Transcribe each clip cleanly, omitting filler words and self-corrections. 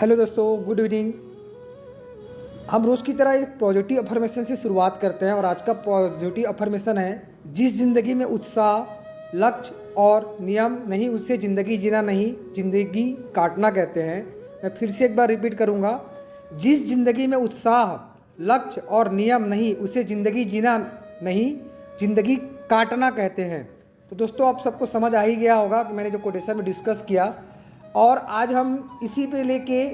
Hello दोस्तों, good evening. हम रोज़ की तरह एक पॉजिटिव अफर्मेशन से शुरुआत करते हैं और आज का पॉजिटिव अफर्मेशन है, जिस ज़िंदगी में उत्साह, लक्ष्य और नियम नहीं उसे ज़िंदगी जीना नहीं, ज़िंदगी काटना कहते हैं। मैं फिर से एक बार रिपीट करूँगा, जिस ज़िंदगी में उत्साह, लक्ष्य और नियम नहीं उसे ज़िंदगी जीना नहीं, ज़िंदगी काटना कहते हैं। तो दोस्तों, आप सबको समझ आ ही गया होगा कि मैंने जो कोटेशन में डिस्कस किया, और आज हम इसी पे लेके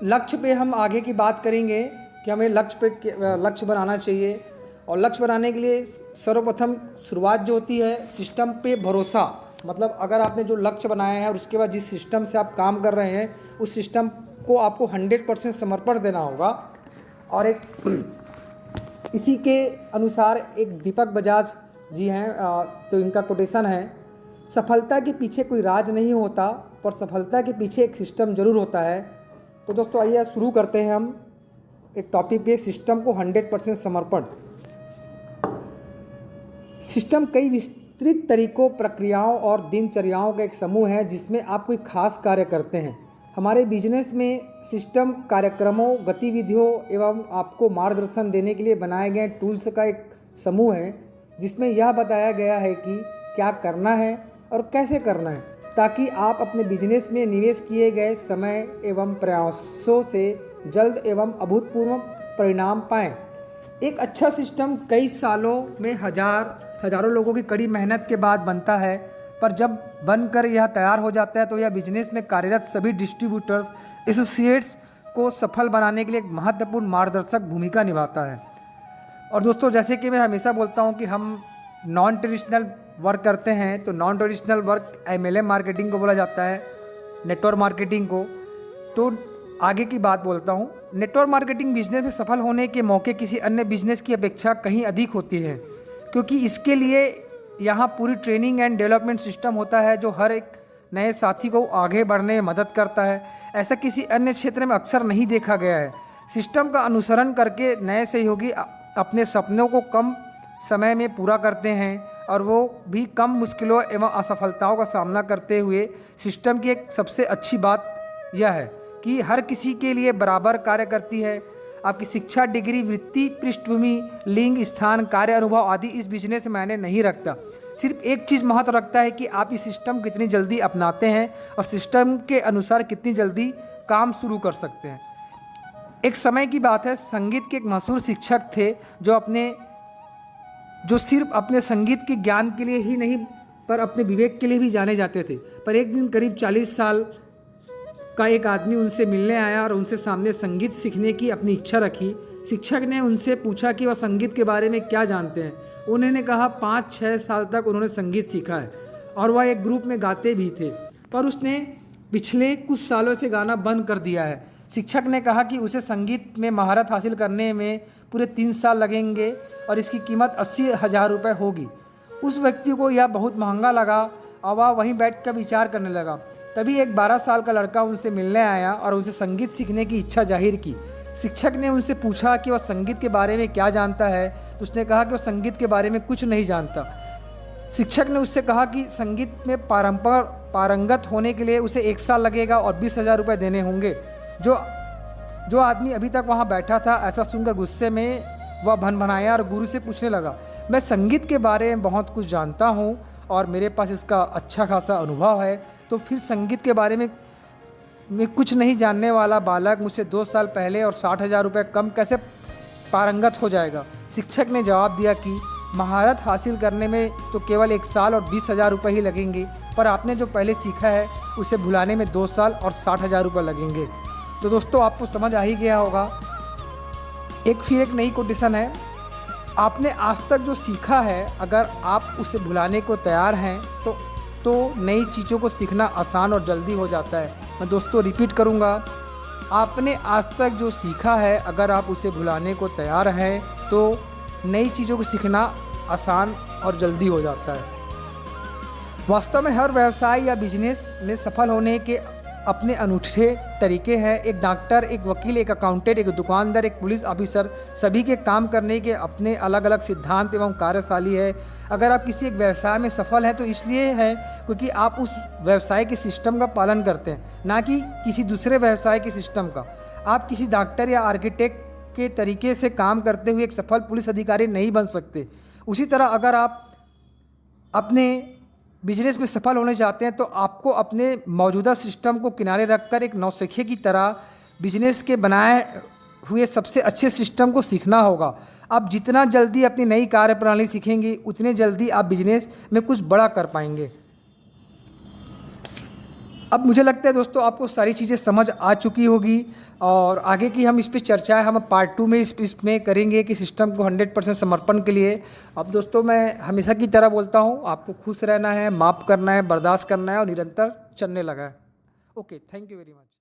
लक्ष्य पे हम आगे की बात करेंगे कि हमें लक्ष्य बनाना चाहिए। और लक्ष्य बनाने के लिए सर्वप्रथम शुरुआत जो होती है, सिस्टम पे भरोसा। मतलब अगर आपने जो लक्ष्य बनाया है और उसके बाद जिस सिस्टम से आप काम कर रहे हैं, उस सिस्टम को आपको 100% समर्पण देना होगा। और एक इसी के अनुसार एक दीपक बजाज जी हैं, तो इनका कोटेशन है, सफलता के पीछे कोई राज नहीं होता, पर सफलता के पीछे एक सिस्टम ज़रूर होता है। तो दोस्तों, आइए शुरू करते हैं हम एक टॉपिक पे, सिस्टम को 100% समर्पण। सिस्टम कई विस्तृत तरीकों, प्रक्रियाओं और दिनचर्याओं का एक समूह है जिसमें आप कोई खास कार्य करते हैं। हमारे बिजनेस में सिस्टम कार्यक्रमों, गतिविधियों एवं आपको मार्गदर्शन देने के लिए बनाए गए टूल्स का एक समूह है, जिसमें यह बताया गया है कि क्या करना है और कैसे करना है, ताकि आप अपने बिजनेस में निवेश किए गए समय एवं प्रयासों से जल्द एवं अभूतपूर्व परिणाम पाएं। एक अच्छा सिस्टम कई सालों में हजारों लोगों की कड़ी मेहनत के बाद बनता है, पर जब बनकर यह तैयार हो जाता है तो यह बिजनेस में कार्यरत सभी डिस्ट्रीब्यूटर्स, एसोसिएट्स को सफल बनाने के लिए एक महत्वपूर्ण मार्गदर्शक भूमिका निभाता है। और दोस्तों, जैसे कि मैं हमेशा बोलता हूँ कि हम नॉन ट्रेडिशनल वर्क करते हैं, तो non traditional work MLM marketing को बोला जाता है, नेटवर्क मार्केटिंग को। तो आगे की बात बोलता हूँ, नेटवर्क मार्केटिंग बिजनेस में सफल होने के मौके किसी अन्य बिजनेस की अपेक्षा कहीं अधिक होती है, क्योंकि इसके लिए यहाँ पूरी ट्रेनिंग एंड डेवलपमेंट सिस्टम होता है जो हर एक नए साथी को आगे बढ़ने में मदद करता है। ऐसा किसी अन्य क्षेत्र में अक्सर नहीं देखा गया है। सिस्टम का अनुसरण करके नए सहयोगी अपने सपनों को कम समय में पूरा करते हैं, और वो भी कम मुश्किलों एवं असफलताओं का सामना करते हुए। सिस्टम की एक सबसे अच्छी बात यह है कि हर किसी के लिए बराबर कार्य करती है। आपकी शिक्षा, डिग्री, वृत्ति, पृष्ठभूमि, लिंग, स्थान, कार्य अनुभव आदि इस बिजनेस में मायने नहीं रखता। सिर्फ एक चीज़ महत्व रखता है कि आप इस सिस्टम को कितनी जल्दी अपनाते हैं और सिस्टम के अनुसार कितनी जल्दी काम शुरू कर सकते हैं। एक समय की बात है, संगीत के एक मशहूर शिक्षक थे जो सिर्फ अपने संगीत के ज्ञान के लिए ही नहीं, पर अपने विवेक के लिए भी जाने जाते थे। पर एक दिन करीब 40 साल का एक आदमी उनसे मिलने आया और उनसे सामने संगीत सीखने की अपनी इच्छा रखी। शिक्षक ने उनसे पूछा कि वह संगीत के बारे में क्या जानते हैं। उन्होंने कहा 5-6 साल तक उन्होंने संगीत सीखा है और वह एक ग्रुप में गाते भी थे, पर उसने पिछले कुछ सालों से गाना बंद कर दिया है। शिक्षक ने कहा कि उसे संगीत में महारत हासिल करने में पूरे 3 साल लगेंगे और इसकी कीमत 80,000 रुपये होगी। उस व्यक्ति को यह बहुत महंगा लगा और वह वहीं बैठकर विचार करने लगा। तभी एक 12 साल का लड़का उनसे मिलने आया और उनसे संगीत सीखने की इच्छा जाहिर की। शिक्षक ने उनसे पूछा कि वह संगीत के बारे में क्या जानता है, तो उसने कहा कि वह संगीत के बारे में कुछ नहीं जानता। शिक्षक ने उससे कहा कि संगीत में पारंगत होने के लिए उसे 1 साल लगेगा और 20,000 रुपये देने होंगे। जो आदमी अभी तक वहाँ बैठा था, ऐसा सुनकर गुस्से में वह भनभनाया और गुरु से पूछने लगा, मैं संगीत के बारे में बहुत कुछ जानता हूँ और मेरे पास इसका अच्छा खासा अनुभव है, तो फिर संगीत के बारे में कुछ नहीं जानने वाला बालक मुझसे 2 साल पहले और 60,000 रुपये कम कैसे पारंगत हो जाएगा। शिक्षक ने जवाब दिया कि महारत हासिल करने में तो केवल 1 साल और 20,000 रुपये ही लगेंगे, पर आपने जो पहले सीखा है उसे भुलाने में 2 साल और 60,000 रुपये लगेंगे। तो दोस्तों, आपको समझ आ ही गया होगा। फिर एक नई कोटेशन है, आपने आज तक जो सीखा है, अगर आप उसे भुलाने को तैयार हैं तो नई चीज़ों को सीखना आसान और जल्दी हो जाता है। मैं दोस्तों रिपीट करूँगा, आपने आज तक जो सीखा है, अगर आप उसे भुलाने को तैयार हैं तो नई चीज़ों को सीखना आसान और जल्दी हो जाता है। वास्तव में हर व्यवसाय या बिजनेस में सफल होने के अपने अनूठे तरीके हैं। एक डॉक्टर, एक वकील, एक अकाउंटेंट, एक दुकानदार, एक पुलिस ऑफिसर, सभी के काम करने के अपने अलग अलग सिद्धांत एवं कार्यशैली है। अगर आप किसी एक व्यवसाय में सफल हैं तो इसलिए है क्योंकि आप उस व्यवसाय के सिस्टम का पालन करते हैं, ना कि किसी दूसरे व्यवसाय के सिस्टम का। आप किसी डॉक्टर या आर्किटेक्ट के तरीके से काम करते हुए एक सफल पुलिस अधिकारी नहीं बन सकते। उसी तरह अगर आप अपने बिजनेस में सफल होने चाहते हैं तो आपको अपने मौजूदा सिस्टम को किनारे रखकर एक नौसिखिए की तरह बिजनेस के बनाए हुए सबसे अच्छे सिस्टम को सीखना होगा। आप जितना जल्दी अपनी नई कार्यप्रणाली सीखेंगे उतने जल्दी आप बिजनेस में कुछ बड़ा कर पाएंगे। अब मुझे लगता है दोस्तों आपको सारी चीज़ें समझ आ चुकी होगी और आगे की हम इस पे चर्चा है हम पार्ट 2 में इसमें करेंगे कि सिस्टम को 100% समर्पण के लिए। अब दोस्तों मैं हमेशा की तरह बोलता हूँ, आपको खुश रहना है, माफ़ करना है, बर्दाश्त करना है और निरंतर चलने लगा है। Okay, thank you very much.